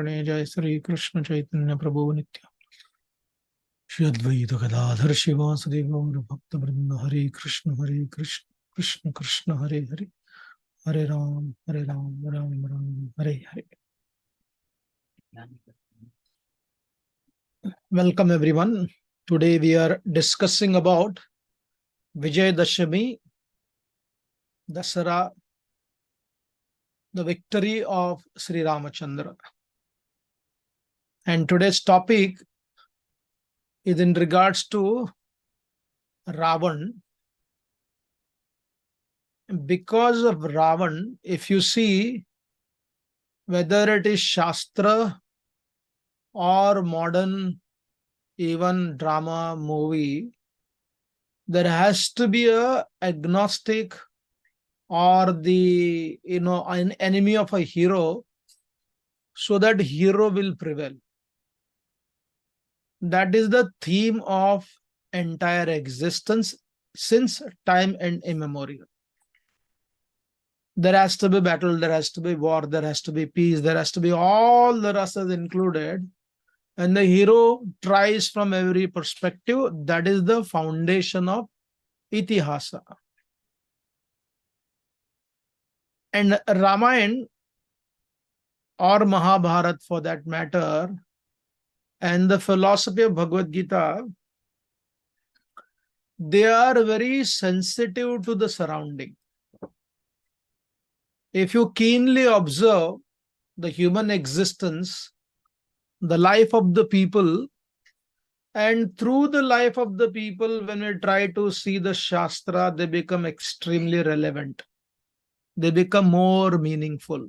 जय श्री कृष्ण चैतन्य प्रभु नित्य श्री अद्वैत गदाधर शिवासुदेव गौर भक्त वृंद हरे Krishna Krishna Krishna Hare Hare Hare Ram Ram Ram Hare Hare. Welcome everyone. Today we are discussing about Vijay Dashami, Dusshera, the victory of Sri Ramachandra. And today's topic is in regards to Ravan. Because of Ravan, if you see whether it is Shastra or modern even drama movie, there has to be a agnostic or an enemy of a hero so that hero will prevail. That is the theme of entire existence since time and immemorial. There has to be battle, there has to be war, there has to be peace, there has to be all the rasas included. And the hero tries from every perspective. That is the foundation of itihasa. And Ramayana or Mahabharata for that matter, and the philosophy of Bhagavad Gita, they are very sensitive to the surrounding. If you keenly observe the human existence, the life of the people, and through the life of the people, when we try to see the Shastra, they become extremely relevant. They become more meaningful.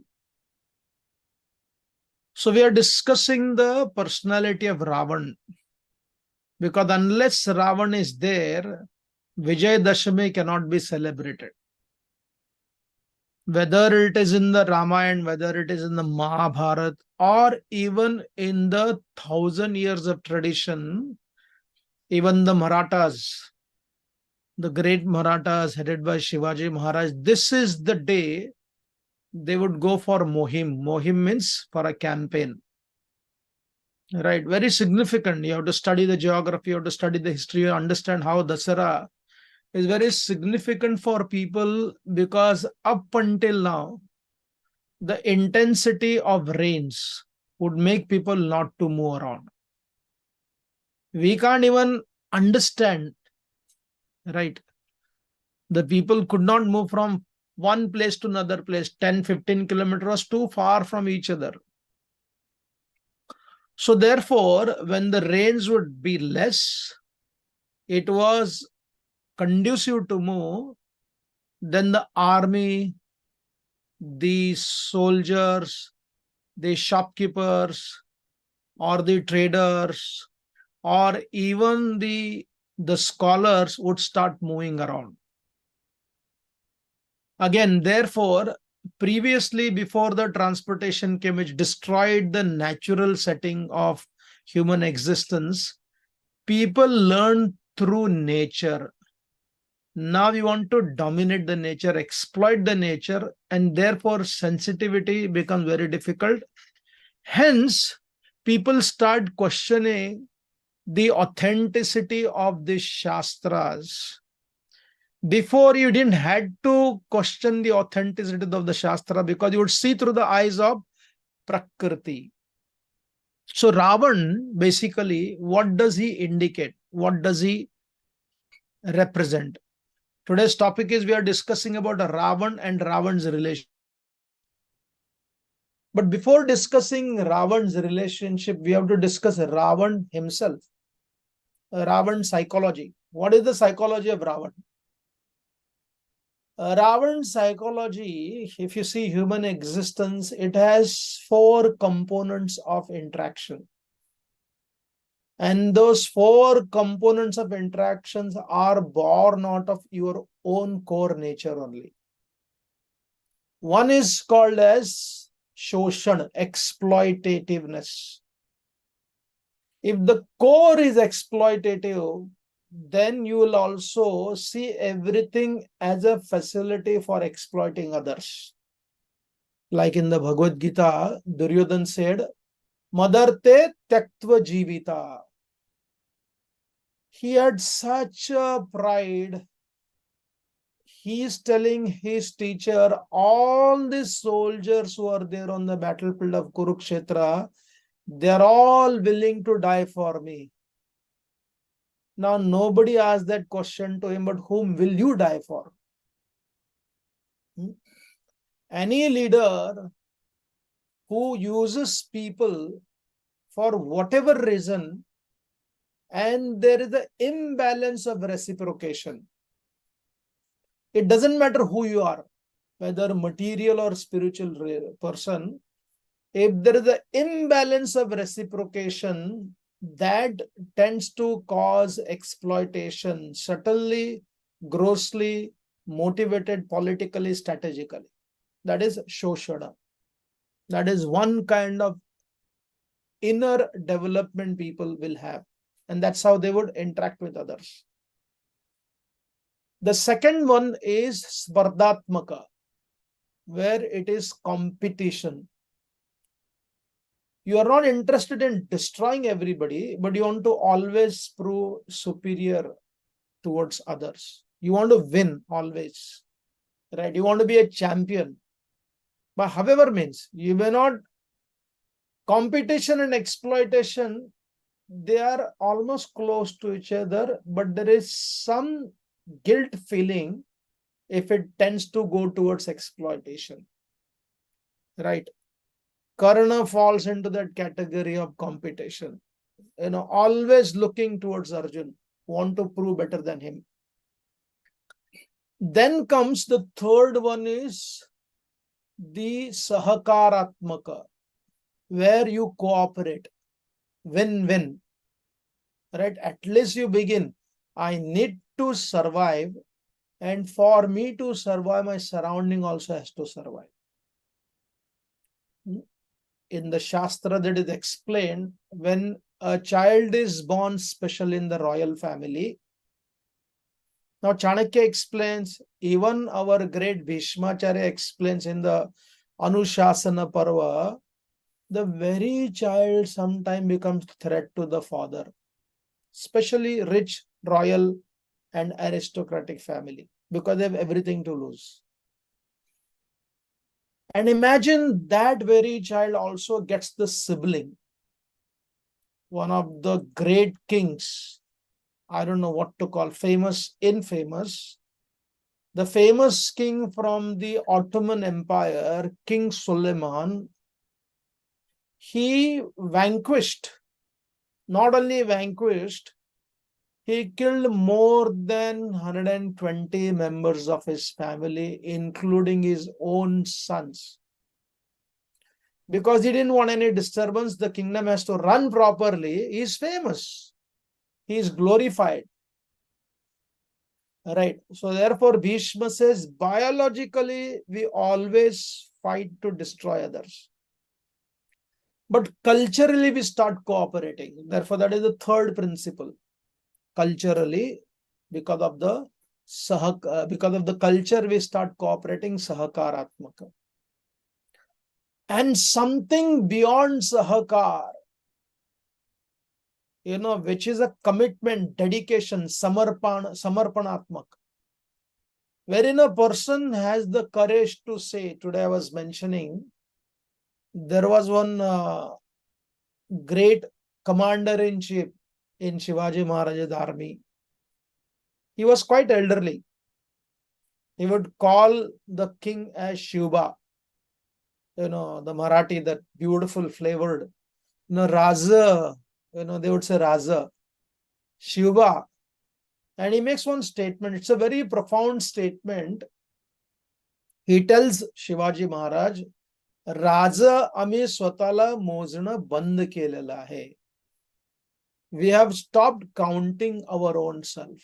So we are discussing the personality of Ravan. Because unless Ravan is there, Vijay Dashami cannot be celebrated. Whether it is in the Ramayana, whether it is in the Mahabharata, or even in the 1,000 years of tradition, even the Marathas, the great Marathas headed by Shivaji Maharaj, this is the day they would go for Mohim. Mohim means for a campaign. Right, very significant. You have to study the geography, you have to study the history, you understand how Dusshera is very significant for people because up until now, the intensity of rains would make people not to move around. We can't even understand, right? The people could not move from one place to another place. 10, 15 kilometers too far from each other. So therefore, when the rains would be less, it was conducive to move, then the army, the soldiers, the shopkeepers, or the traders, or even the scholars would start moving around. Again, therefore, previously, before the transportation came, which destroyed the natural setting of human existence, people learned through nature. Now we want to dominate the nature, exploit the nature, and therefore sensitivity becomes very difficult. Hence, people start questioning the authenticity of the Shastras. Before, you didn't had to question the authenticity of the Shastra because you would see through the eyes of Prakriti. So Ravan, basically, what does he indicate? What does he represent? Today's topic is we are discussing about Ravan and Ravan's relation. But before discussing Ravan's relationship, we have to discuss Ravan himself. Ravan's psychology. What is the psychology of Ravan? Ravan's psychology, if you see human existence, it has 4 components of interaction. And those 4 components of interactions are born out of your own core nature only. One is called as shoshan, exploitativeness. If the core is exploitative, then you will also see everything as a facility for exploiting others. Like in the Bhagavad Gita, Duryodhan said, Madarte Tyaktva Jivita. He had such a pride. He is telling his teacher, all these soldiers who are there on the battlefield of Kurukshetra, they are all willing to die for me. Now, nobody asked that question to him, but whom will you die for? Any leader who uses people for whatever reason and there is an imbalance of reciprocation, it doesn't matter who you are, whether material or spiritual person, if there is an imbalance of reciprocation, that tends to cause exploitation, subtly, grossly, motivated politically, strategically. That is Shoshana. That is one kind of inner development people will have. And that's how they would interact with others. The second one is Spardhatmaka, where it is competition. You are not interested in destroying everybody, but you want to always prove superior towards others. You want to win always, right? You want to be a champion. But however means, you may not, competition and exploitation, they are almost close to each other, but there is some guilt feeling if it tends to go towards exploitation, right? Karna falls into that category of competition, always looking towards Arjun, want to prove better than him. Then comes the third one is the Sahakaratmaka, where you cooperate, win-win, right? At least you begin, I need to survive, and for me to survive, my surrounding also has to survive. In the Shastra, that is explained, when a child is born, especially in the royal family. Now, Chanakya explains, even our great Bhishmacharya explains in the Anushasana Parva, the very child sometimes becomes threat to the father, especially rich, royal, and aristocratic family, because they have everything to lose. And imagine that very child also gets the sibling, one of the great kings, I don't know what to call, famous, infamous, the famous king from the Ottoman Empire, King Suleiman. He vanquished, not only vanquished, he killed more than 120 members of his family, including his own sons. Because he didn't want any disturbance, the kingdom has to run properly. He is famous. He is glorified. Right. So therefore, Bhishma says, biologically, we always fight to destroy others. But culturally, we start cooperating. Therefore, that is the third principle. Culturally, because of the culture, we start cooperating, Sahakaratmaka. And something beyond Sahakar, which is a commitment, dedication, samarpanatmak, wherein a person has the courage to say, today I was mentioning, there was one great commander-in-chief in Shivaji Maharaj's army. He was quite elderly. He would call the king as Shiva. The Marathi, that beautiful flavored, Raza, they would say Raza, Shiva. And he makes one statement. It's a very profound statement. He tells Shivaji Maharaj, Raza ami swatala mojna band kelela hai. We have stopped counting our own self.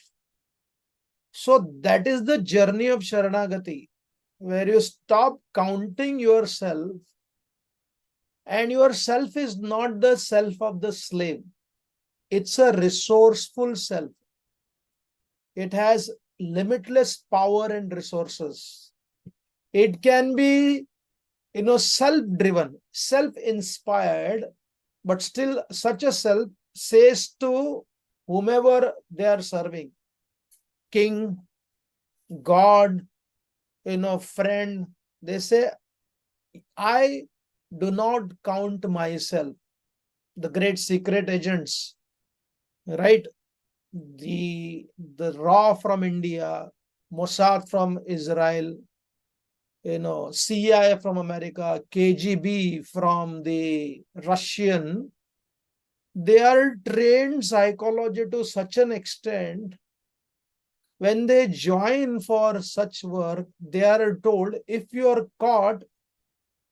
So that is the journey of Sharanagati, where you stop counting yourself, and yourself is not the self of the slave. It's a resourceful self. It has limitless power and resources. It can be, self-driven, self-inspired, But still, such a self says to whomever they are serving, king, God, friend, they say, I do not count myself. The great secret agents, right? The Raw from India, Mossad from Israel, CIA from America, KGB from the Russian, they are trained psychology to such an extent. When they join for such work, they are told, if you are caught,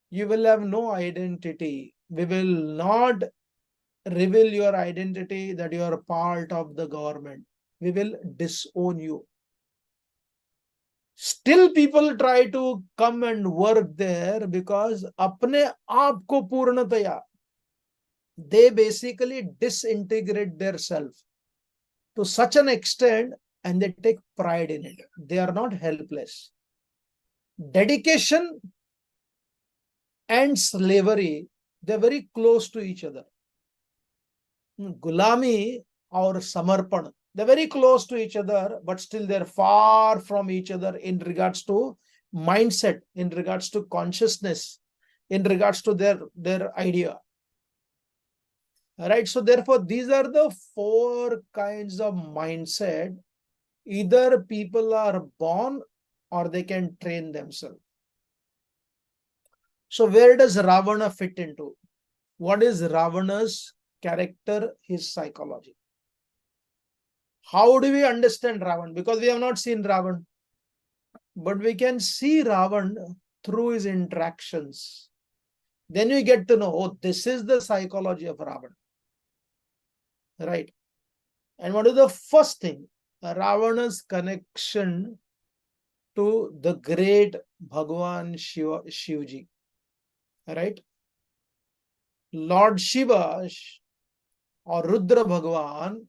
you will have no identity. We will not reveal your identity that you are part of the government. We will disown you. Still people try to come and work there because अपने आप को पूर्णतया, they basically disintegrate their self to such an extent and they take pride in it. They are not helpless. Dedication and slavery, they're very close to each other. Gulami or samarpan, they're very close to each other, but still they're far from each other in regards to mindset, in regards to consciousness, in regards to their idea. Right? So therefore, these are the four kinds of mindset. Either people are born or they can train themselves. So where does Ravana fit into? What is Ravana's character, his psychology? How do we understand Ravan? Because we have not seen Ravan. But we can see Ravan through his interactions. Then we get to know, oh, this is the psychology of Ravan. Right? And what is the first thing? Ravana's connection to the great Bhagwan Shivji. Right? Lord Shiva or Rudra Bhagwan,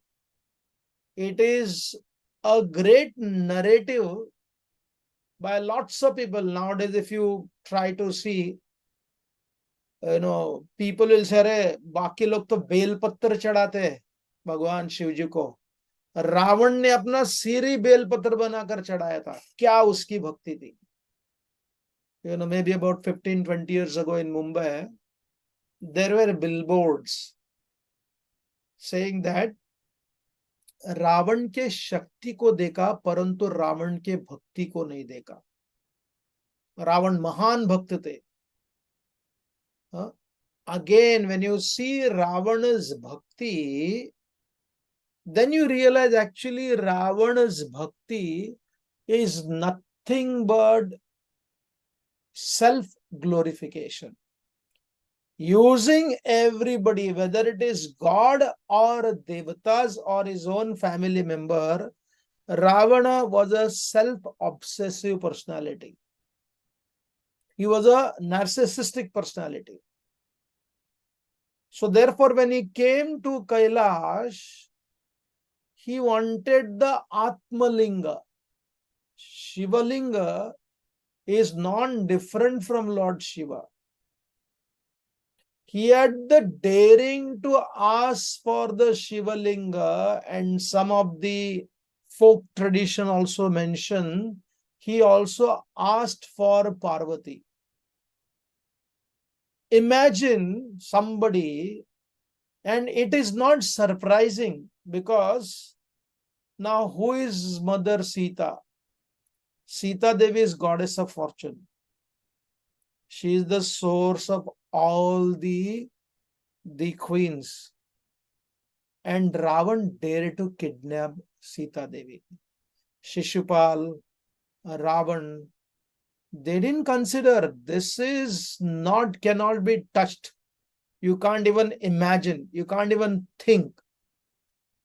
it is a great narrative by lots of people. Nowadays, if you try to see, people will say, अरे बाकी लोग तो bell पत्थर चढ़ाते हैं भगवान शिव जी को, रावण ने अपना सिर ही बेल पत्थर बनाकर चढ़ाया था. क्या उसकी भक्ति थी. Maybe about 15-20 years ago in Mumbai, there were billboards saying that Ravan के शक्ति को देखा परंतु रावण के भक्ति को नहीं देखा. रावण महान भक्त थे. Again, when you see Ravana's bhakti, then you realize actually Ravana's bhakti is nothing but self-glorification. Using everybody, whether it is God or Devatas or his own family member, Ravana was a self-obsessive personality. He was a narcissistic personality. So therefore, when he came to Kailash, he wanted the Atmalinga. Shivalinga is non-different from Lord Shiva. He had the daring to ask for the Shivalinga, and some of the folk tradition also mention he also asked for Parvati. Imagine somebody, and it is not surprising because now who is Mother Sita? Sita Devi is goddess of fortune. She is the source of all the queens. And Ravan dared to kidnap Sita Devi. Shishupal, Ravan, they didn't consider this is not, cannot be touched. You can't even imagine. You can't even think.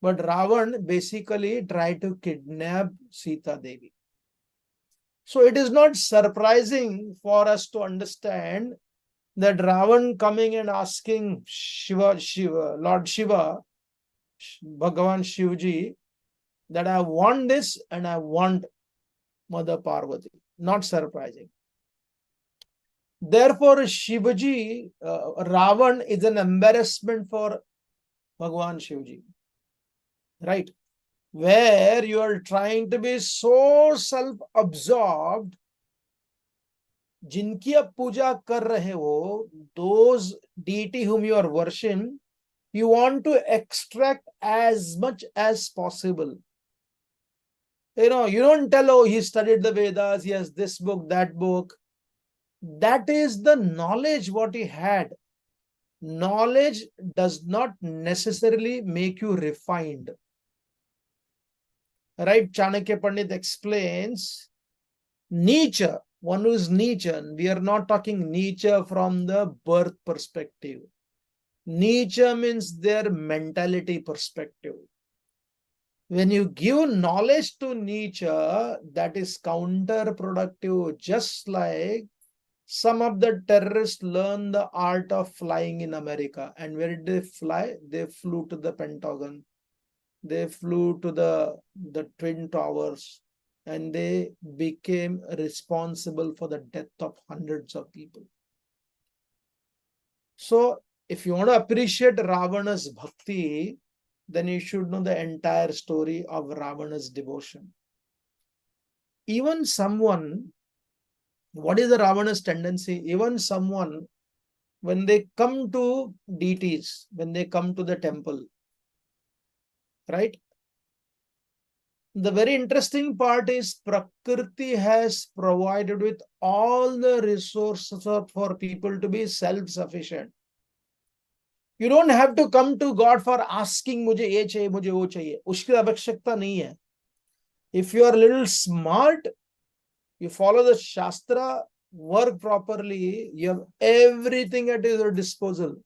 But Ravan basically tried to kidnap Sita Devi. So it is not surprising for us to understand that Ravan coming and asking Lord Shiva, Bhagavan Shivji, that I want this and I want Mother Parvati. Not surprising. Therefore, Shivaji, Ravan is an embarrassment for Bhagwan Shivji, right? Where you are trying to be so self-absorbed, जिनकी आप पूजा कर रहे हो, those deity whom you are worshiping, you want to extract as much as possible. You don't tell, oh, he studied the Vedas, he has this book, that book. That is the knowledge what he had. Knowledge does not necessarily make you refined. Right? Chanakya Pandit explains Nietzsche, one who is Nietzsche. We are not talking Nietzsche from the birth perspective. Nietzsche means their mentality perspective. When you give knowledge to Nietzsche, that is counterproductive, just like some of the terrorists learn the art of flying in America. And where did they fly? They flew to the Pentagon. They flew to the Twin Towers. And they became responsible for the death of hundreds of people. So, if you want to appreciate Ravana's bhakti, then you should know the entire story of Ravana's devotion. Even someone, what is the Ravana's tendency? Even someone, when they come to deities, when they come to the temple, right? The very interesting part is Prakriti has provided with all the resources for people to be self-sufficient. You don't have to come to God for asking, मुझे ये चाहिए, मुझे वो चाहिए. उसकी आवश्यकता नहीं है. If you are a little smart, you follow the Shastra, work properly, you have everything at your disposal.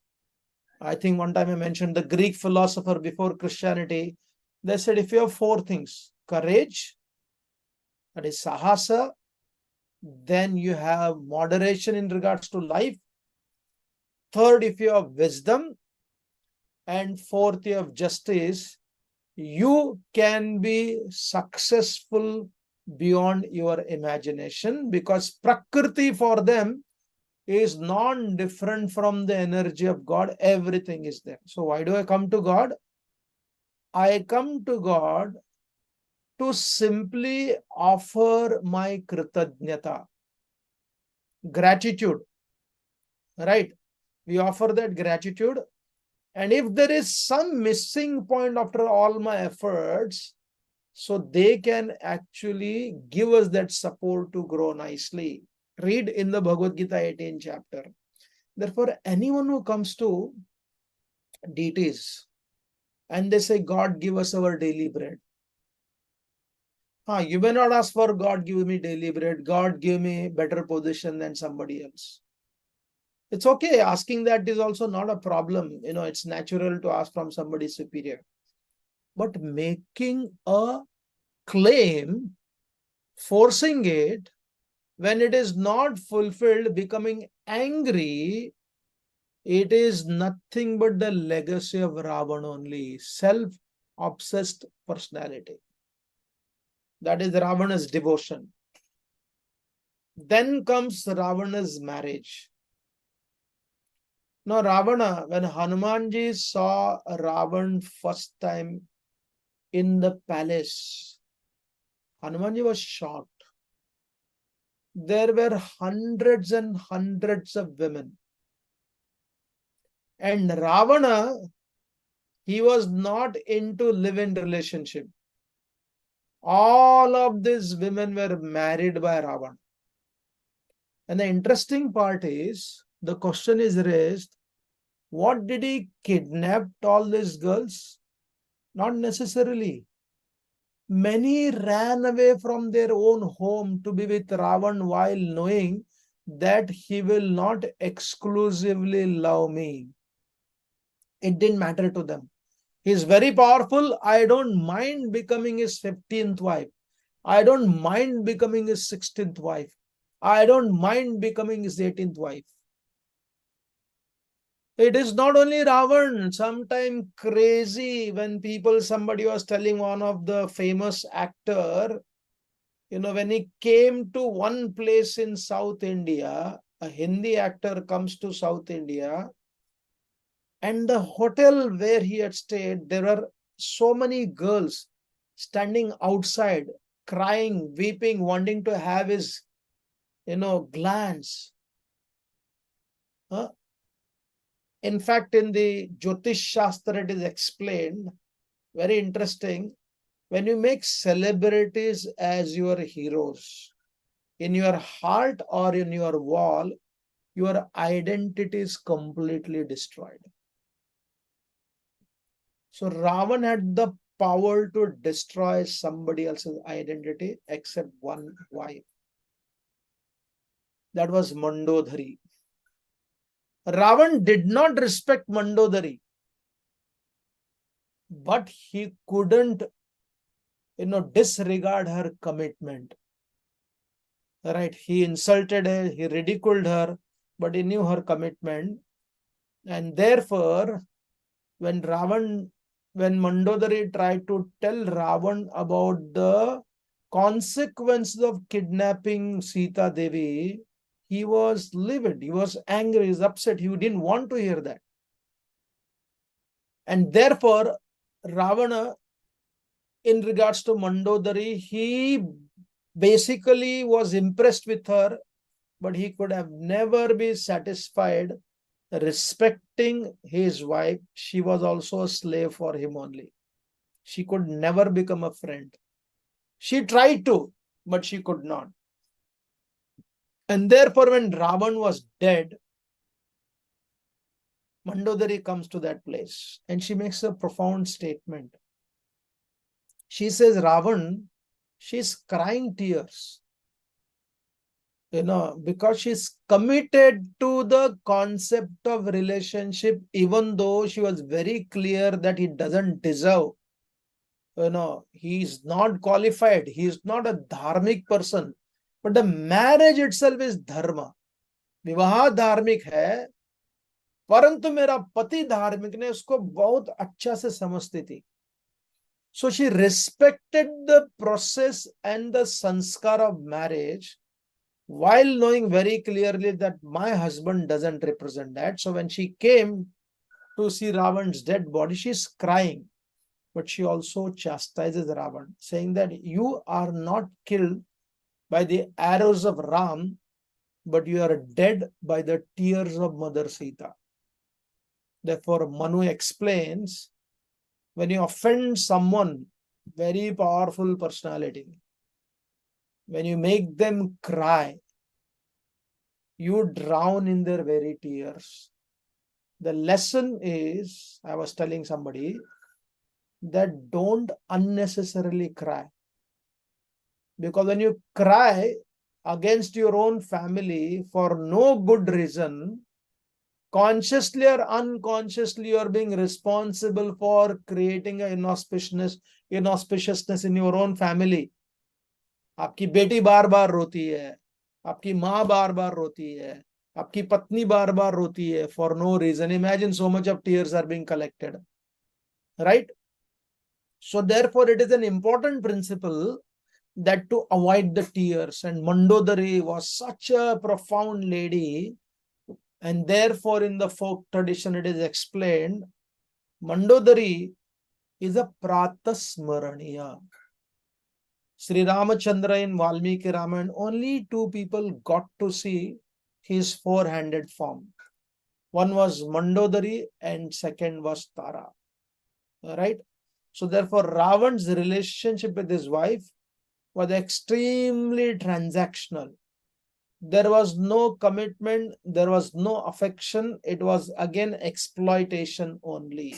I think one time I mentioned the Greek philosopher before Christianity. They said if you have four things, courage, that is sahasa, then you have moderation in regards to life. Third, if you have wisdom, and fourth, you have justice, you can be successful beyond your imagination, because Prakriti for them is non-different from the energy of God. Everything is there. So why do I come to God? I come to God to simply offer my kritajnata, gratitude, right? We offer that gratitude. And if there is some missing point after all my efforts, so they can actually give us that support to grow nicely. Read in the Bhagavad Gita 18th chapter. Therefore, anyone who comes to deities and they say, God, give us our daily bread. You may not ask for God, give me daily bread. God, give me better position than somebody else. It's okay. Asking that is also not a problem. It's natural to ask from somebody superior. But making a claim, forcing it, when it is not fulfilled, becoming angry, it is nothing but the legacy of Ravana only, self-obsessed personality. That is Ravana's devotion. Then comes Ravana's marriage. Now, Ravana, when Hanumanji saw Ravan first time in the palace, Hanumanji was shocked. There were hundreds and hundreds of women. And Ravana, he was not into live-in relationship. All of these women were married by Ravana. And the interesting part is, the question is raised, what did he kidnap all these girls? Not necessarily. Many ran away from their own home to be with Ravan while knowing that he will not exclusively love me. It didn't matter to them. He is very powerful. I don't mind becoming his 15th wife. I don't mind becoming his 16th wife. I don't mind becoming his 18th wife. It is not only Ravan, sometimes crazy when somebody was telling one of the famous actor, when he came to one place in South India, a Hindi actor comes to South India, and the hotel where he had stayed, there were so many girls standing outside, crying, weeping, wanting to have his, glance. Huh? In fact, in the Jyotish Shastra, it is explained, very interesting, when you make celebrities as your heroes, in your heart or in your wall, your identity is completely destroyed. So Ravan had the power to destroy somebody else's identity except one wife. That was Mandodari. Ravan did not respect Mandodari, but he couldn't, disregard her commitment. Right? He insulted her, he ridiculed her, but he knew her commitment. And therefore, when Mandodari tried to tell Ravan about the consequences of kidnapping Sita Devi, he was livid, he was angry, he was upset, he didn't want to hear that. And therefore, Ravana, in regards to Mandodari, he basically was impressed with her, but he could have never been satisfied respecting his wife. She was also a slave for him only. She could never become a friend. She tried to, but she could not. And therefore, when Ravan was dead, Mandodari comes to that place and she makes a profound statement. She says, Ravan, she's crying tears, because she's committed to the concept of relationship, even though she was very clear that he doesn't deserve. He's not qualified. He's not a dharmic person. But the marriage itself is dharma. विवाह धार्मिक है, परंतु मेरा पति धार्मिक ने उसको बहुत अच्छा से समझती थी. So she respected the process and the sanskar of marriage while knowing very clearly that my husband doesn't represent that. So when she came to see Ravan's dead body, she's crying. But she also chastises Ravan, saying that you are not killed by the arrows of Ram, but you are dead by the tears of Mother Sita. Therefore, Manu explains, when you offend someone, very powerful personality, when you make them cry, you drown in their very tears. The lesson is, I was telling somebody, that don't unnecessarily cry. Because when you cry against your own family for no good reason, consciously or unconsciously, you are being responsible for creating an inauspiciousness in your own family. आपकी बेटी बार बार रोती है, आपकी माँ बार बार रोती है, आपकी पत्नी बार बार रोती है for no reason. Imagine so much of tears are being collected. Right? So therefore, it is an important principle that to avoid the tears. And Mandodari was such a profound lady. And therefore, in the folk tradition, it is explained, Mandodari is a pratasmaraniya. Sri Ramachandra in Valmiki Ramayana, only two people got to see his four-handed form. One was Mandodari and second was Tara. Right? So therefore, Ravan's relationship with his wife was extremely transactional. There was no commitment, there was no affection. It was again exploitation only.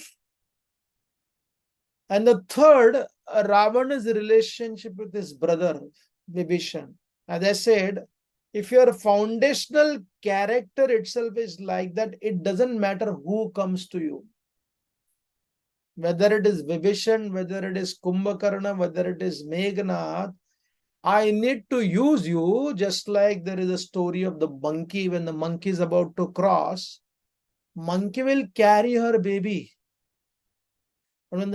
And the third, Ravana's relationship with his brother, Vibhishan. As I said, if your foundational character itself is like that, it doesn't matter who comes to you. Whether it is Vibhishan, whether it is Kumbhakarna, whether it is Meghnad, I need to use you, just like there is a story of the monkey. When the monkey is about to cross, monkey will carry her baby. And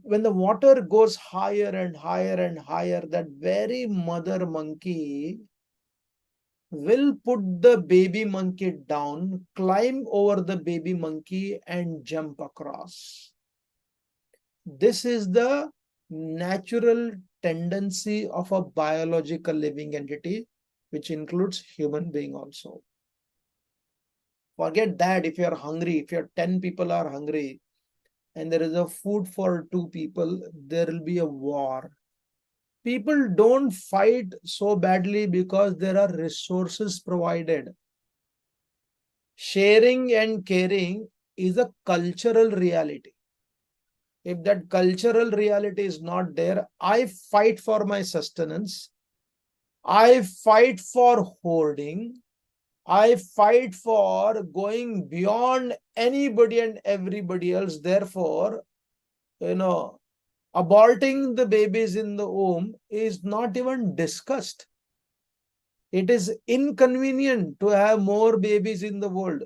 when the water goes higher and higher and higher, that very mother monkey will put the baby monkey down, climb over the baby monkey and jump across. This is the natural tendency of a biological living entity, which includes human being also. Forget that. If you are hungry, if your 10 people are hungry and there is a food for 2 people, there will be a war. People don't fight so badly because there are resources provided. Sharing and caring is a cultural reality. If that cultural reality is not there, I fight for my sustenance. I fight for hoarding. I fight for going beyond anybody and everybody else. Therefore, aborting the babies in the womb is not even discussed. It is inconvenient to have more babies in the world.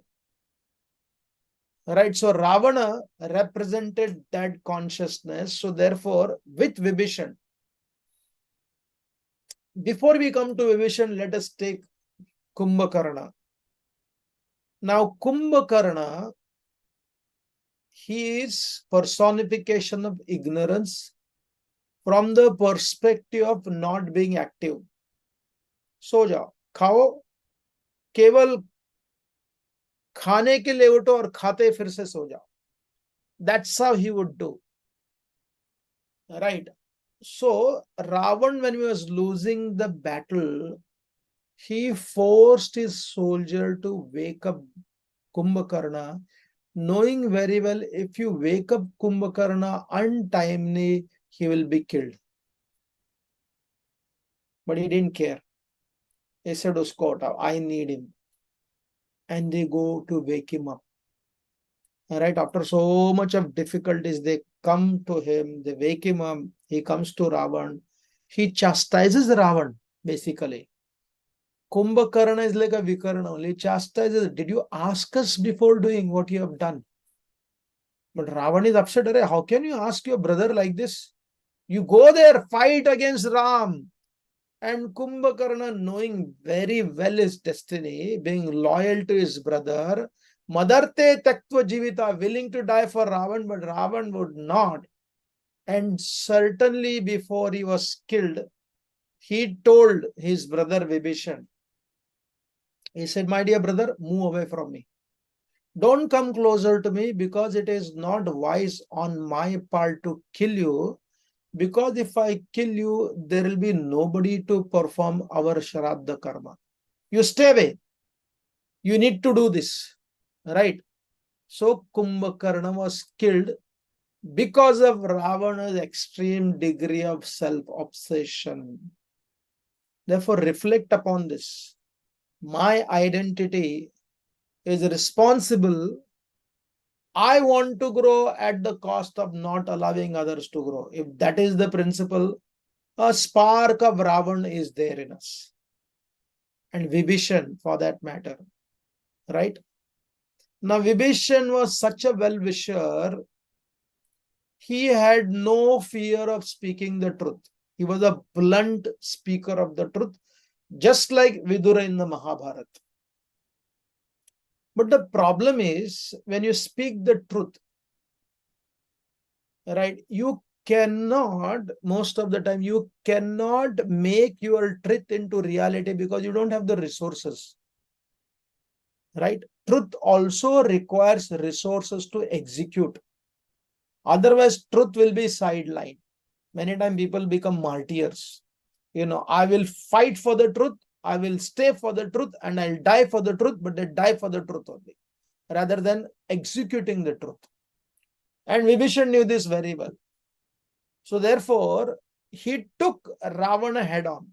Right? So Ravana represented that consciousness. So therefore, with Vibhishan, before we come to Vibhishan, let us take Kumbhakarana. Now, Kumbhakarana, he is personification of ignorance from the perspective of not being active. सो जाओ, खाओ, केवल खाने के लिए उठो और खाते फिर से सो जाओ. That's how he would do. Right. So Ravan, when he was losing the battle, he forced his soldier to wake up Kumbhakarna, knowing very well if you wake up Kumbhakarna untimely, he will be killed. But he didn't care. He said, Usko hataao, I need him. And they go to wake him up. Right, after so much of difficulties, they come to him, they wake him up, he comes to Ravan, he chastises Ravan, basically. Kumbhakarna is like a Vikarna only, chastises, did you ask us before doing what you have done? But Ravan is upset, how can you ask your brother like this? You go there, fight against Ram. And Kumbhakarna, knowing very well his destiny, being loyal to his brother, Madarte Taktva Jivita, willing to die for Ravan, but Ravan would not. And certainly before he was killed, he told his brother Vibhishan, he said, my dear brother, move away from me. Don't come closer to me because it is not wise on my part to kill you. Because if I kill you, there will be nobody to perform our Shraddha Karma. You stay away. You need to do this. Right? So Kumbhakarna was killed because of Ravana's extreme degree of self-obsession. Therefore, reflect upon this. My identity is responsible. I want to grow at the cost of not allowing others to grow. If that is the principle, a spark of Ravan is there in us. And Vibhishan, for that matter. Right? Now, Vibhishan was such a well-wisher. He had no fear of speaking the truth. He was a blunt speaker of the truth, just like Vidura in the Mahabharata. But the problem is, when you speak the truth, right, you cannot, most of the time, you cannot make your truth into reality because you don't have the resources. Right? Truth also requires resources to execute. Otherwise, truth will be sidelined. Many times people become martyrs. I will fight for the truth, I will stay for the truth, and I'll die for the truth, but they die for the truth only, rather than executing the truth. And Vibhishan knew this very well. So therefore, he took Ravana head on.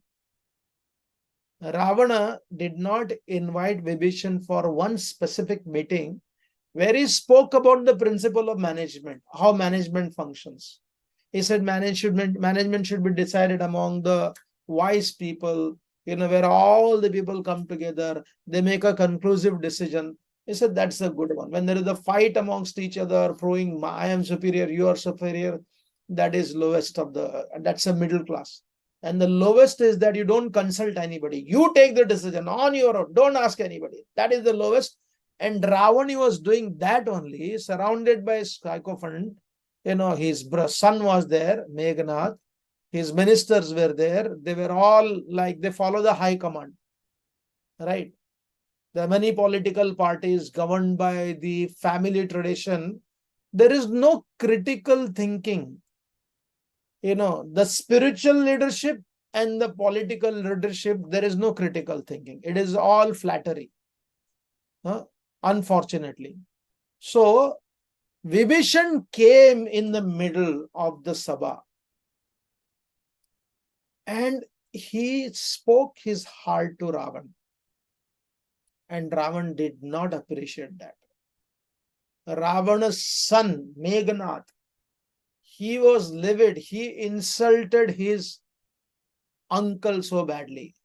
Ravana did not invite Vibhishan for one specific meeting where he spoke about the principle of management, how management functions. He said management should be decided among the wise people, where all the people come together, they make a conclusive decision. He said that's a good one. When there is a fight amongst each other, proving I am superior, you are superior, that is lowest of the, that's a middle class. And the lowest is that you don't consult anybody. You take the decision on your own. Don't ask anybody. That is the lowest. And Ravana was doing that only, surrounded by sycophant. His son was there, Meghnath. His ministers were there. They were all like, they follow the high command. Right? There are many political parties governed by the family tradition. There is no critical thinking. The spiritual leadership and the political leadership, there is no critical thinking. It is all flattery. Unfortunately. So, Vibhishan came in the middle of the Sabha. And he spoke his heart to Ravana. And Ravana did not appreciate that. Ravana's son, Meghnath, he was livid. He insulted his uncle so badly.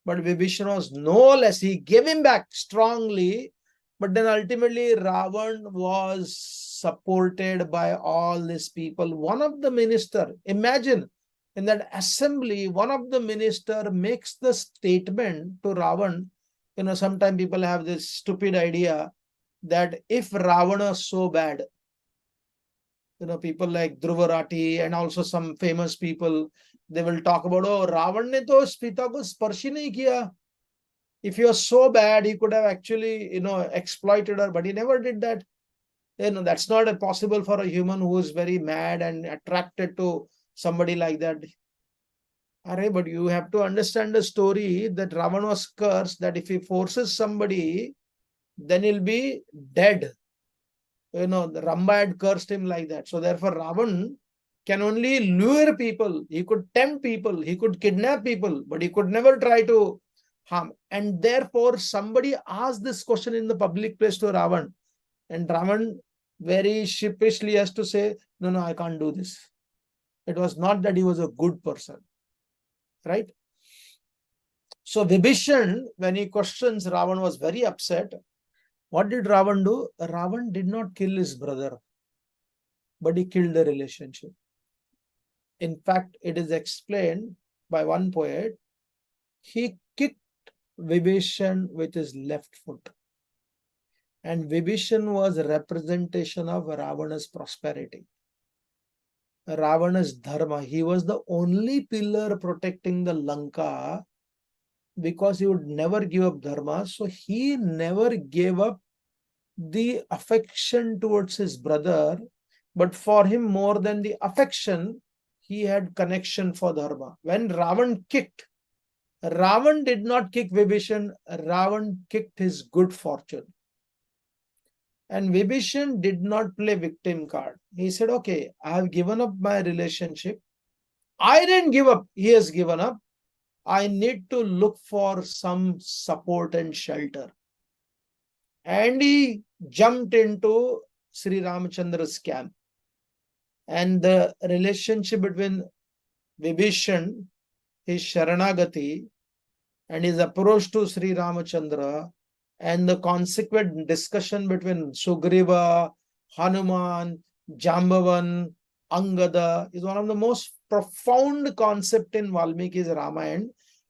But Vibhishan was no less. He gave him back strongly. But then ultimately, Ravana was supported by all these people. One of the minister, imagine, in that assembly, one of the minister makes the statement to Ravana. Sometimes people have this stupid idea that if Ravana is so bad, people like Dhruvarati and also some famous people, they will talk about, oh, Ravana ne to us pita ko sparsh hi nahi kiya. If he was so bad, he could have actually, exploited her, but he never did that. That's not possible for a human who is very mad and attracted to somebody like that. But you have to understand the story that Ravana was cursed, that if he forces somebody, then he'll be dead. Rama had cursed him like that. So therefore, Ravana can only lure people. He could tempt people. He could kidnap people, but he could never try to harm. And therefore, somebody asked this question in the public place to Ravana. And Ravana very sheepishly has to say, no, I can't do this. It was not that he was a good person. Right? So Vibhishan, when he questions Ravana, was very upset. What did Ravana do? Ravana did not kill his brother, but he killed the relationship. In fact, it is explained by one poet. He kicked Vibhishan with his left foot. And Vibhishan was a representation of Ravana's prosperity. Ravana's Dharma. He was the only pillar protecting the Lanka because he would never give up Dharma. So he never gave up the affection towards his brother, but for him, more than the affection, he had connection for Dharma. When Ravana kicked, Ravana did not kick Vibhishan, Ravana kicked his good fortune. And Vibhishan did not play victim card. He said, okay, I have given up my relationship. I didn't give up. He has given up. I need to look for some support and shelter. And he jumped into Sri Ramachandra's camp. And the relationship between Vibhishan, his Sharanagati, and his approach to Sri Ramachandra, and the consequent discussion between Sugriva, Hanuman, Jambavan, Angada is one of the most profound concepts in Valmiki's Ramayana.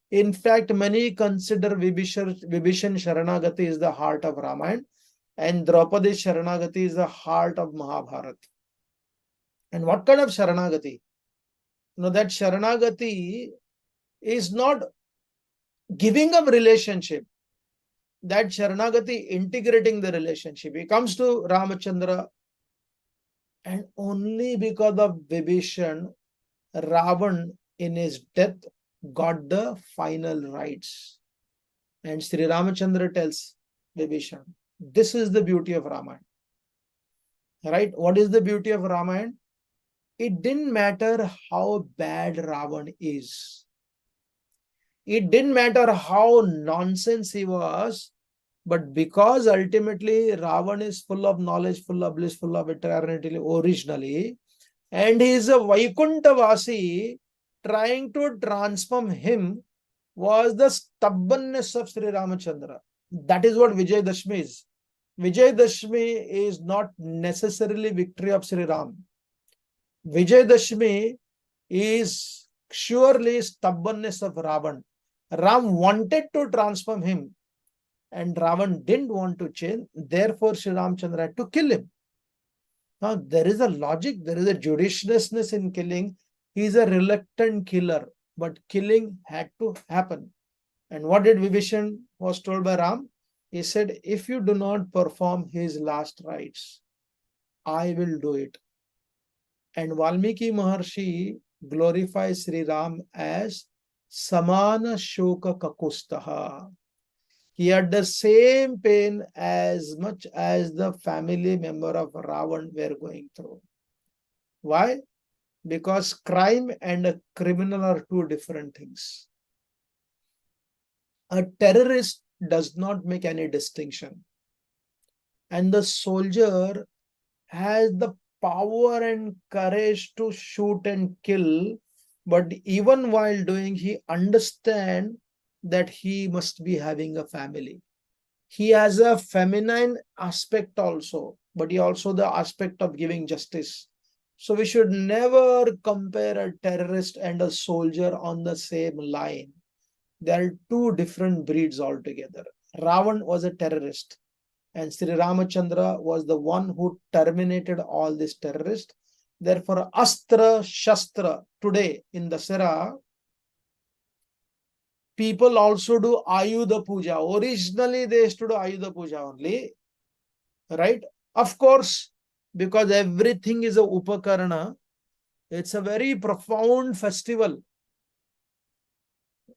In fact, many consider Vibhishan Sharanagati is the heart of Ramayana, and Draupadi Sharanagati is the heart of Mahabharata. And what kind of Sharanagati? That Sharanagati is not giving up relationship. That Sharanagati integrating the relationship. He comes to Ramachandra, and only because of Vibhishan, Ravana in his death got the final rights. And Sri Ramachandra tells Vibhishan, this is the beauty of Ramayana. Right? What is the beauty of Ramayana? It didn't matter how bad Ravana is. It didn't matter how nonsense he was, but because ultimately Ravana is full of knowledge, full of bliss, full of eternity originally, and he is a Vaikuntha-vasi, trying to transform him was the stubbornness of Sri Ramachandra. That is what Vijayadashmi is. Vijayadashmi is not necessarily victory of Sri Ram. Vijayadashmi is surely stubbornness of Ravan. Ram wanted to transform him, and Ravan didn't want to change. Therefore, Sri Ramchandra had to kill him. Now, there is a logic, there is a judiciousness in killing. He is a reluctant killer, but killing had to happen. And what did Vibhishan was told by Ram? He said, if you do not perform his last rites, I will do it. And Valmiki Maharshi glorifies Sri Ram as Samana Shoka Kakustaha. He had the same pain as much as the family member of Ravan were going through. Why? Because crime and a criminal are two different things. A terrorist does not make any distinction. And the soldier has the power and courage to shoot and kill, but even while doing, he understands that he must be having a family. He has a feminine aspect also, but he also the aspect of giving justice. So we should never compare a terrorist and a soldier on the same line. There are two different breeds altogether. Ravan was a terrorist, and Sri Ramachandra was the one who terminated all these terrorists. Therefore, Astra Shastra today in Dusshera, people also do Ayudha Puja. Originally, they used to do Ayudha Puja only, right? Of course, because everything is a Upakarana, it's a very profound festival,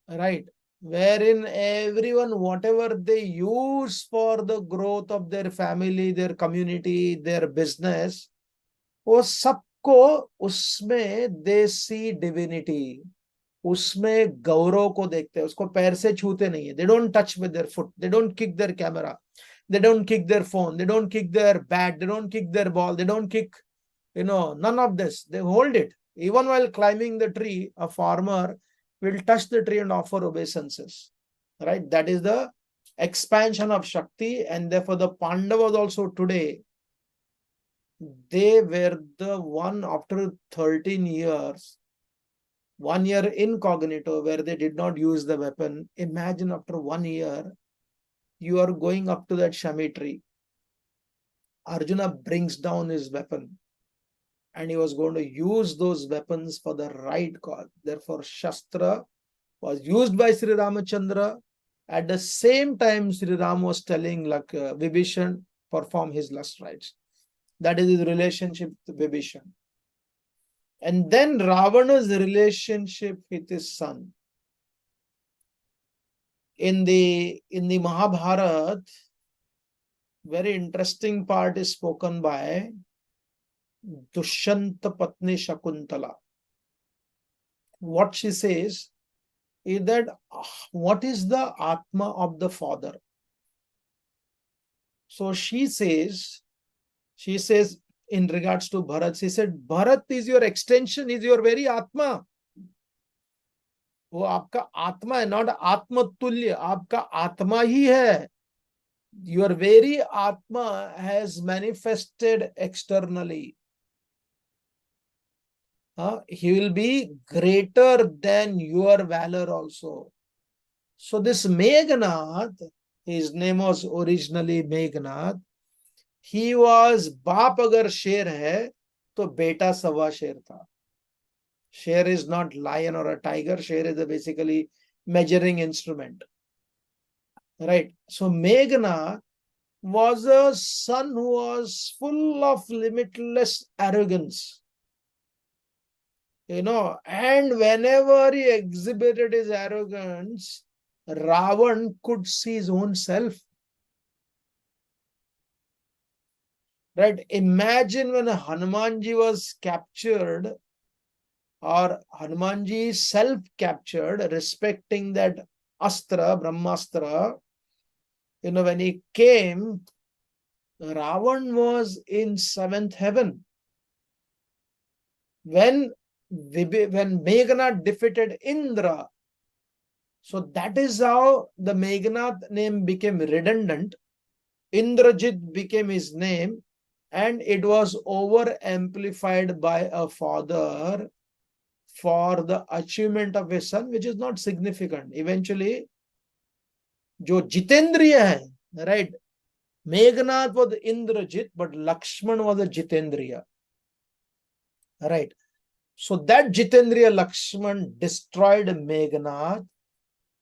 right? Wherein everyone, whatever they use for the growth of their family, their community, their business, वो सबको उसमें they see divinity. उसमें गौरव को देखते हैं, उसको पैर से छूते नहीं है. They don't touch with their foot, they don't kick their camera, they don't kick their phone, they don't kick their bat, they don't kick their ball, they don't kick, none of this. They hold it. Even while climbing the tree, a farmer will touch the tree and offer obeisances, right? That is the expansion of Shakti. And therefore the Pandavas also today, they were the one after 13 years, 1 year incognito, where they did not use the weapon. Imagine after 1 year, you are going up to that Shami tree. Arjuna brings down his weapon, and he was going to use those weapons for the right cause. Therefore, Shastra was used by Sri Ramachandra. At the same time, Sri Ram was telling Vibhishan, perform his last rites. That is his relationship with Vibhishan. And then Ravana's relationship with his son. In the Mahabharata, very interesting part is spoken by Dushyanta Patni Shakuntala. What she says is that what is the Atma of the father? So she says in regards to Bharat, she said, Bharat is your extension, is your very Atma. वो आपका आत्मा है, not आत्मतुल्य, आपका आत्मा ही है. Your very Atma has manifested externally. He will be greater than your valor also. So this Meghnad, his name was originally Meghnad. He was बाप अगर शेर है तो बेटा सवा शेर था. Sher is not lion or a tiger. Sher is a basically measuring instrument. Right. So Meghna was a son who was full of limitless arrogance. And whenever he exhibited his arrogance, Ravan could see his own self. Right. Imagine when Hanumanji was captured, or Hanumanji self-captured, respecting that Astra, Brahmastra, when he came, Ravan was in 7th heaven. When Meghnad defeated Indra, so that is how the Meghnad name became redundant. Indrajit became his name, and it was over amplified by a father for the achievement of his son, which is not significant. Eventually, जो जितेंद्रिय है, right? Meghnad was Indrajit, but Lakshman was a Jitendriya, right? So that Jitendriya Lakshman destroyed Meghnad,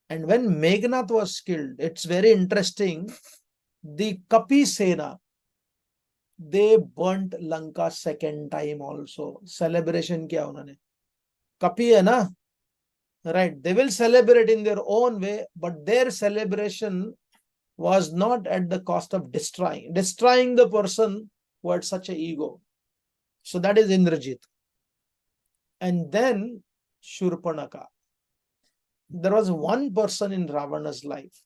and when Meghnad was killed, it's very interesting. The Kapi Sena, they burnt Lanka second time also. Celebration किया उन्होंने. Kapi है ना, right? They will celebrate in their own way, but their celebration was not at the cost of destroying the person who had such an ego. So that is Indrajit. And then Surpanakha. There was one person in Ravana's life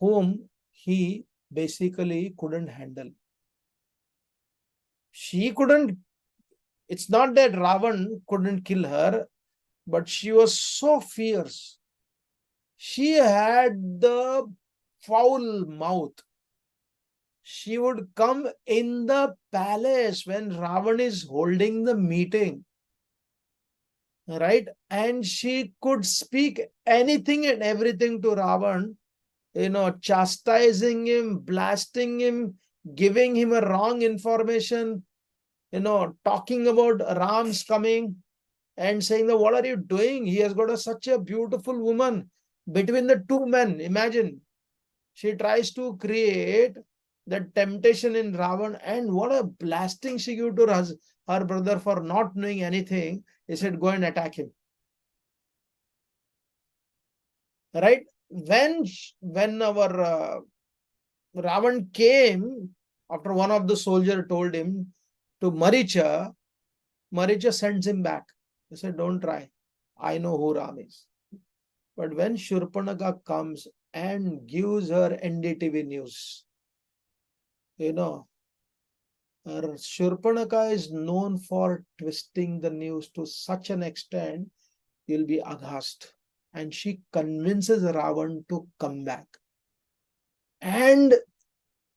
whom he basically couldn't handle. She couldn't, it's not that Ravan couldn't kill her, but she was so fierce. She had the foul mouth. She would come in the palace when Ravan is holding the meeting, right? And she could speak anything and everything to Ravan, chastising him, blasting him, giving him a wrong information, talking about Ram's coming and saying that, what are you doing? He has got such a beautiful woman between the two men. Imagine, she tries to create the temptation in Ravan, and what a blasting she gave to her brother for not knowing anything. He said, go and attack him. Right? When our Ravan came, after one of the soldiers told him to Maricha, Maricha sends him back. He said, don't try. I know who Ram is. But when Surpanakha comes and gives her NDTV news, Surpanakha is known for twisting the news to such an extent, you'll be aghast. And she convinces Ravan to come back. And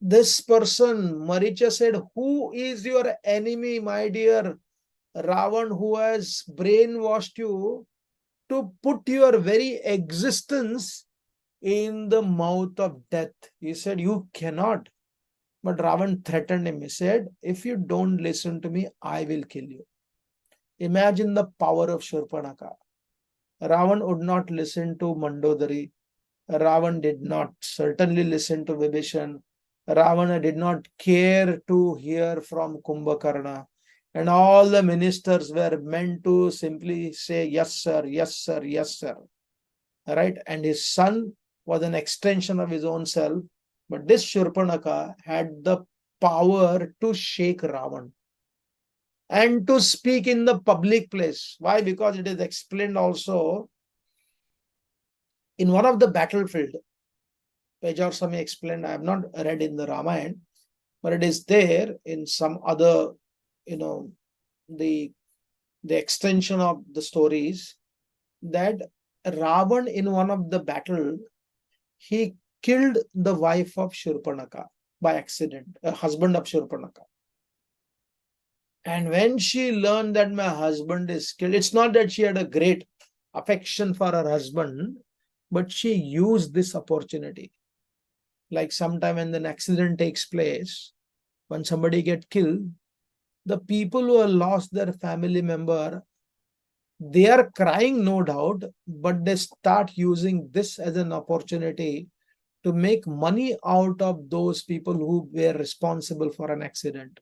this person, Maricha, said, who is your enemy, my dear Ravan, who has brainwashed you to put your very existence in the mouth of death? He said, you cannot. But Ravan threatened him. He said, if you don't listen to me, I will kill you. Imagine the power of Surpanakha. Ravan would not listen to Mandodari. Ravan did not certainly listen to Vibhishan. Ravana did not care to hear from Kumbhakarna. And all the ministers were meant to simply say, yes, sir, yes, sir, yes, sir. Right? And his son was an extension of his own self. But this Surpanakha had the power to shake Ravan and to speak in the public place. Why? Because it is explained also in one of the battlefield. Pejor Swami explained, I have not read in the Ramayana, but it is there in some other, the extension of the stories, that Ravan in one of the battle, he killed the wife of Surpanakha by accident, a husband of Surpanakha. And when she learned that my husband is killed, it's not that she had a great affection for her husband, but she used this opportunity. Like sometime when an accident takes place, when somebody gets killed, the people who have lost their family member, they are crying, no doubt, but they start using this as an opportunity to make money out of those people who were responsible for an accident.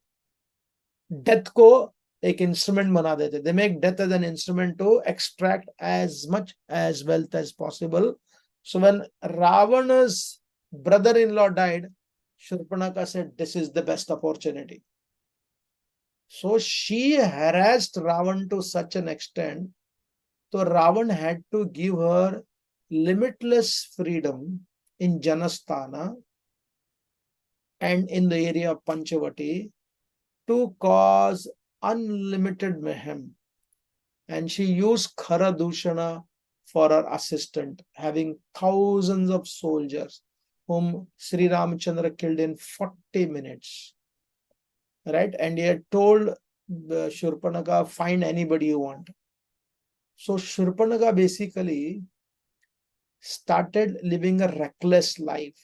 Death को एक instrument बना देते. They make death as an instrument to extract as much as wealth as possible. So when Ravana's brother-in-law died, Surpanakha said, this is the best opportunity. So she harassed Ravan to such an extent, so Ravan had to give her limitless freedom in Janasthana and in the area of Panchavati to cause unlimited mayhem. And she used Khara Dushana for her assistant, having thousands of soldiers whom Sri Ramachandra killed in 40 minutes. Right? And he had told Surpanakha, find anybody you want. So Surpanakha basically started living a reckless life.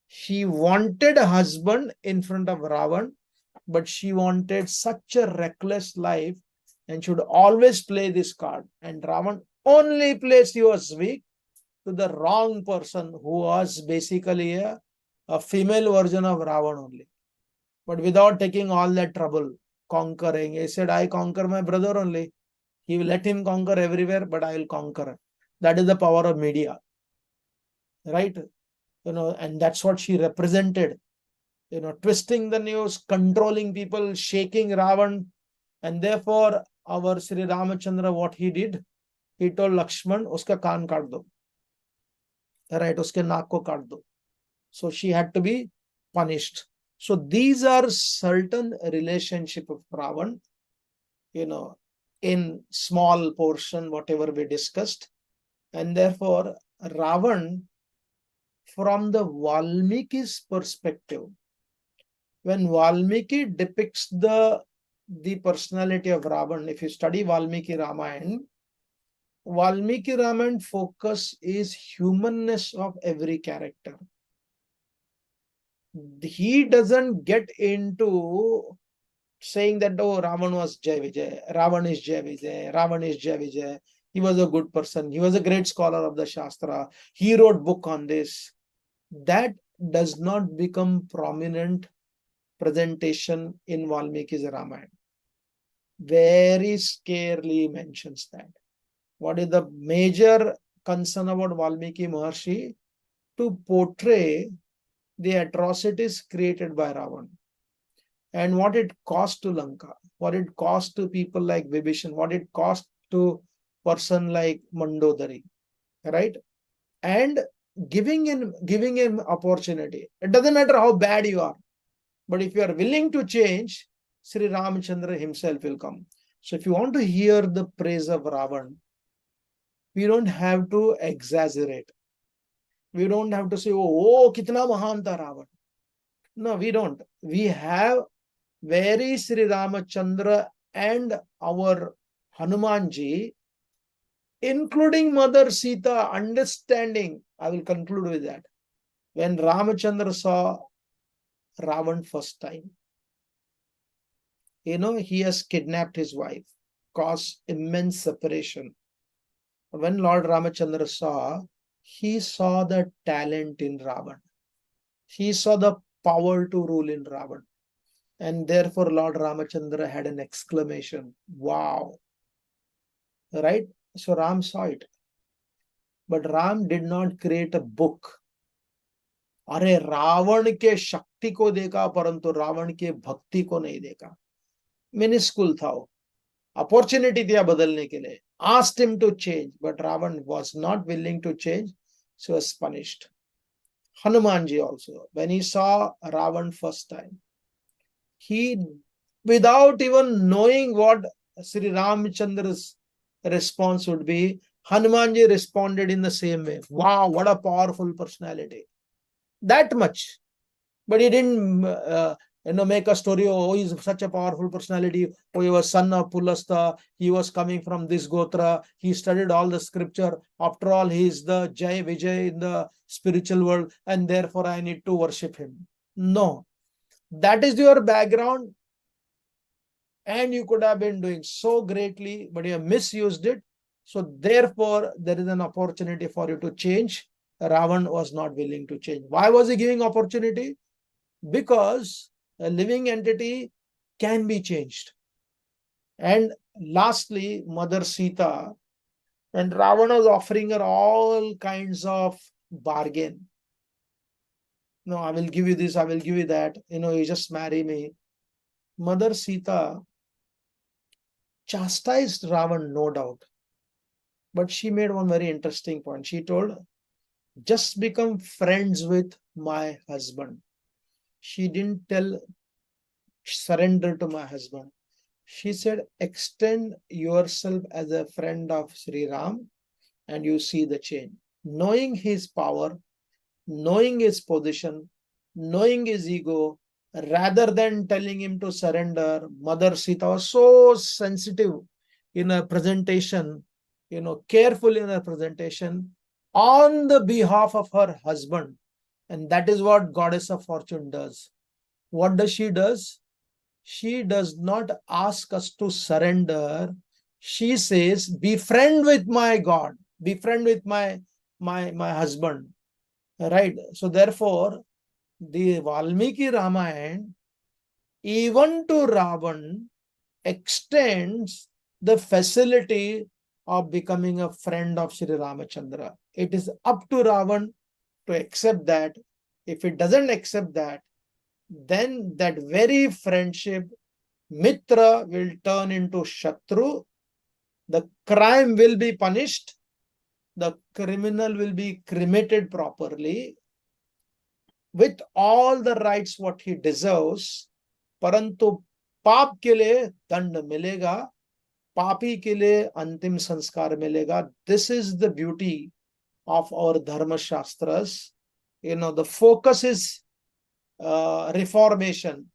She wanted a husband in front of Ravan, but she wanted such a reckless life and should always play this card. And Ravan only plays he was weak to the wrong person who was basically a female version of Ravan only. But without taking all that trouble, conquering. He said, I conquer my brother only. He will let him conquer everywhere, but I will conquer. That is the power of media, right? And that's what she represented. Twisting the news, controlling people, shaking Ravan. And therefore, our Sri Ramachandra, what he did, he told Lakshman, uska kaan kaat do. Right, uske naak ko kaat do. So she had to be punished. So these are certain relationship of Ravan, in small portion, whatever we discussed. And therefore, Ravan, from the Valmiki's perspective, when Valmiki depicts the personality of Ravan, if you study Valmiki Ramayana focus is humanness of every character. He doesn't get into saying that, oh, Ravan was Jai Vijay, Ravan is Jai Vijay, Ravan is Jai Vijay. He was a good person. He was a great scholar of the Shastra. He wrote book on this. That does not become prominent presentation in Valmiki's Ramayana. Very scarcely mentions that. What is the major concern about Valmiki Maharshi? To portray the atrocities created by Ravan and what it cost to Lanka, what it cost to people like Vibhishan, what it cost to person like Mandodari, right? And giving him opportunity. It doesn't matter how bad you are, but if you are willing to change, Sri Ramachandra himself will come. So if you want to hear the praise of Ravan, we don't have to exaggerate. We don't have to say, oh, kitna mahan tha Ravan. No, we don't. We have very Sri Ramachandra and our Hanumanji, including Mother Sita, understanding. I will conclude with that. When Ramachandra saw Ravan first time, he has kidnapped his wife, caused immense separation. When Lord Ramachandra saw, he saw the talent in Ravan. He saw the power to rule in Ravan. And therefore, Lord Ramachandra had an exclamation, wow. Right? So Ram saw it. But Ram did not create a book. अरे रावण के शक्ति को देखा परंतु रावण के भक्ति को नहीं देखा. मिनिस्कुल था वो. Opportunity दिया बदलने के लिए. Asked him to change, but Ravan was not willing to change, so was punished. Hanumanji also, when he saw Ravan first time, he, without even knowing what Sri Ramachandra's response would be, Hanumanji responded in the same way. Wow, what a powerful personality. That much. But he didn't make a story, oh, he's such a powerful personality, oh, he was son of Pulastha, he was coming from this Gotra, he studied all the scripture, after all, he is the Jai Vijay in the spiritual world, and therefore I need to worship him. No. That is your background, and you could have been doing so greatly, but you have misused it. So therefore, there is an opportunity for you to change. Ravan was not willing to change. Why was he giving opportunity? Because a living entity can be changed. And lastly, Mother Sita, and Ravana was offering her all kinds of bargain. No, I will give you this, I will give you that. You just marry me. Mother Sita chastised Ravan, no doubt. But she made one very interesting point. She told, just become friends with my husband. She didn't tell surrender to my husband. She said, extend yourself as a friend of Sri Ram and you see the change. Knowing his power, knowing his position, knowing his ego, rather than telling him to surrender, Mother Sita was so sensitive in her presentation careful in her presentation on the behalf of her husband. And that is what Goddess of Fortune does. What does she does? She does not ask us to surrender. She says, be friend with my God, be friend with my husband. Right? So therefore, the Valmiki Ramayana, even to Ravan, extends the facility of becoming a friend of Sri Ramachandra. It is up to Ravan to accept that. If it doesn't accept that, then that very friendship, Mitra, will turn into Shatru. The crime will be punished. The criminal will be cremated properly with all the rights what he deserves. परंतु पाप के लिए दंड मिलेगा, पापी के लिए अंतिम संस्कार मिलेगा. This is the beauty of our Dharma Shastras. The focus is reformation,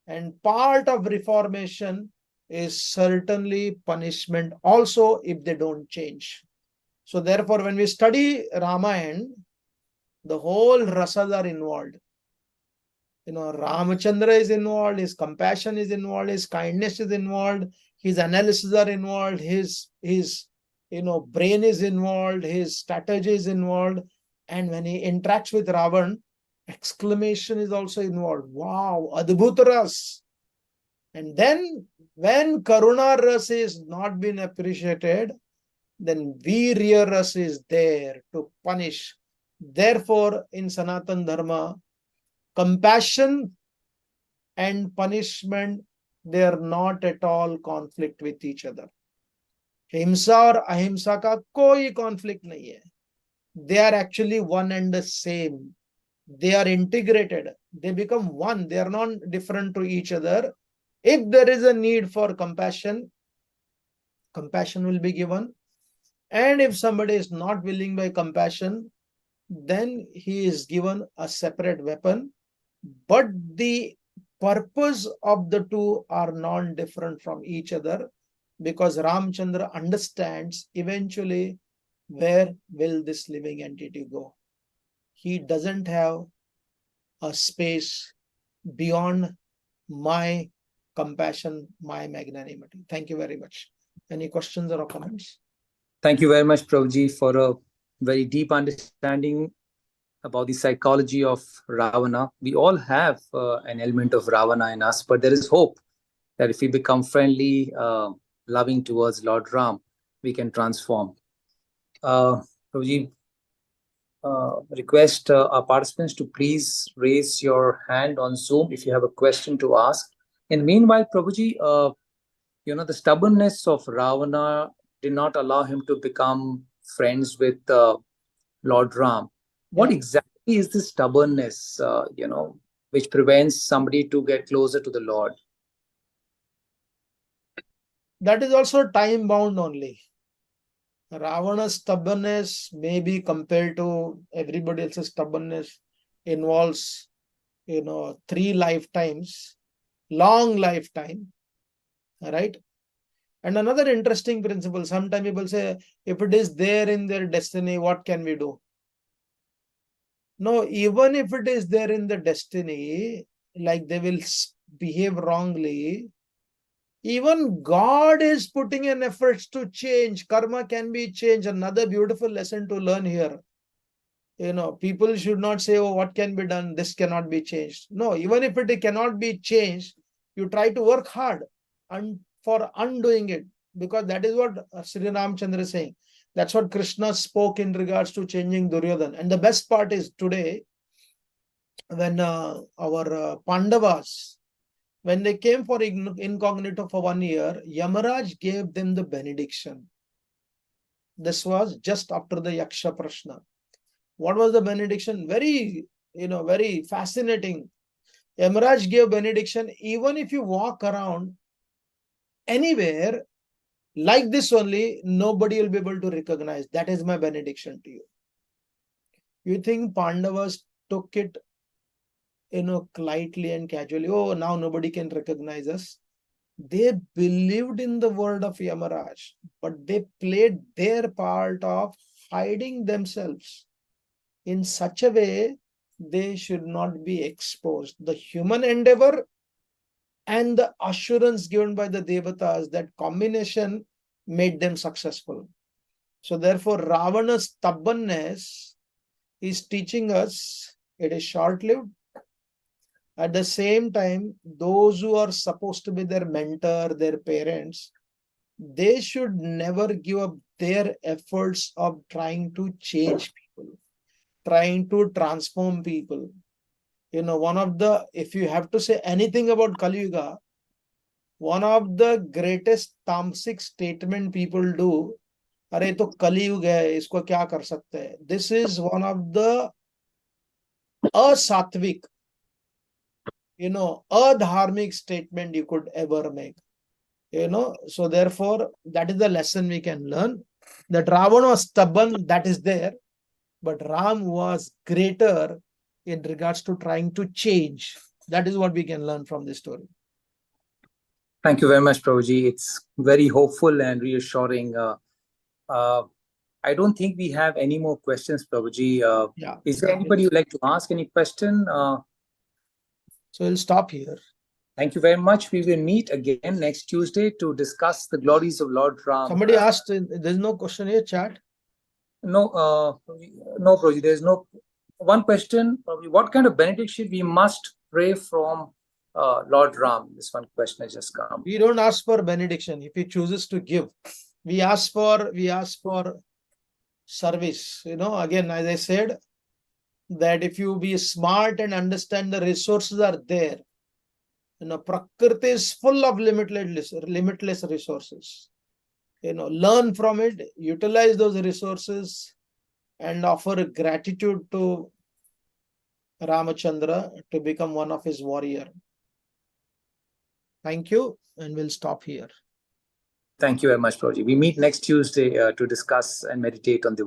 and part of reformation is certainly punishment also if they don't change. So therefore, when we study Ramayana, the whole rasas are involved. Ramachandra is involved, his compassion is involved, his kindness is involved, his analysis are involved, his brain is involved, his strategy is involved. And when he interacts with Ravan, exclamation is also involved. Wow, Adbhut Ras. And then when Karuna Ras is not been appreciated, then Virya Ras is there to punish. Therefore, in Sanatan Dharma, compassion and punishment, they are not at all conflict with each other. हिंसा और अहिंसा का कोई conflict नहीं है. They are actually one and the same. They are integrated. They become one. They are not different to each other. If there is a need for compassion, compassion will be given. And if somebody is not willing by compassion, then he is given a separate weapon. But the purpose of the two are non-different from each other, because Ramchandra understands eventually where will this living entity go. He doesn't have a space beyond my compassion, my magnanimity. Thank you very much. Any questions or comments? Thank you very much, Prabhuji, for a very deep understanding about the psychology of Ravana. We all have an element of Ravana in us, but there is hope that if we become friendly, loving towards Lord Ram, we can transform. Prabhuji, request our participants to please raise your hand on Zoom if you have a question to ask. And meanwhile, Prabhuji, the stubbornness of Ravana did not allow him to become friends with Lord Ram. What exactly is this stubbornness, which prevents somebody to get closer to the Lord? That is also time bound only. Ravana's stubbornness may be compared to everybody else's stubbornness, involves 3 lifetimes, long lifetime, right? And another interesting principle, sometimes people say, if it is there in their destiny, what can we do? No, even if it is there in the destiny, like they will behave wrongly, even God is putting in efforts to change. Karma can be changed. Another beautiful lesson to learn here. People should not say, oh, what can be done? This cannot be changed. No, even if it cannot be changed, you try to work hard for undoing it. Because that is what Sri Ramchandra is saying. That's what Krishna spoke in regards to changing Duryodhana. And the best part is today, when our Pandavas, when they came for incognito for 1 year, Yamaraj gave them the benediction. This was just after the Yaksha Prashna. What was the benediction? Very, very fascinating. Yamaraj gave benediction, even if you walk around anywhere like this only, nobody will be able to recognize. That is my benediction to you. You think Pandavas took it, lightly and casually? Oh, now nobody can recognize us. They believed in the word of Yamaraj, but they played their part of hiding themselves in such a way they should not be exposed. The human endeavor and the assurance given by the Devatas, that combination made them successful. So therefore, Ravana's stubbornness is teaching us it is short-lived. At the same time, those who are supposed to be their mentor, their parents, they should never give up their efforts of trying to change people, trying to transform people. One of the, if you have to say anything about Kali Yuga, one of the greatest tamasic statement people do, अरे तो कलयुग है, इसको क्या कर सकते हैं. This is one of the asattvic, adharmic statement you could ever make. So therefore, that is the lesson we can learn. That Ravana was stubborn, that is there, but Ram was greater in regards to trying to change. That is what we can learn from this story. Thank you very much, Prabhuji. It's very hopeful and reassuring. I don't think we have any more questions, Prabhuji. Yeah. Is there anybody who'd like to ask any question? So we'll stop here. Thank you very much. We will meet again next Tuesday to discuss the glories of Lord Ram. Somebody asked, there's no question here, chat? No, Prabhuji, there's no. One question, Prabhuji, what kind of benediction we must pray from Lord Ram? This one question has just come. We don't ask for benediction if he chooses to give. We ask for service. Again, as I said, that if you be smart and understand the resources are there, Prakriti is full of limitless resources. Learn from it, utilize those resources, and offer gratitude to Ramachandra to become one of his warrior. Thank you, and we'll stop here. Thank you very much, Prabhuji. We meet next Tuesday to discuss and meditate on Diwali.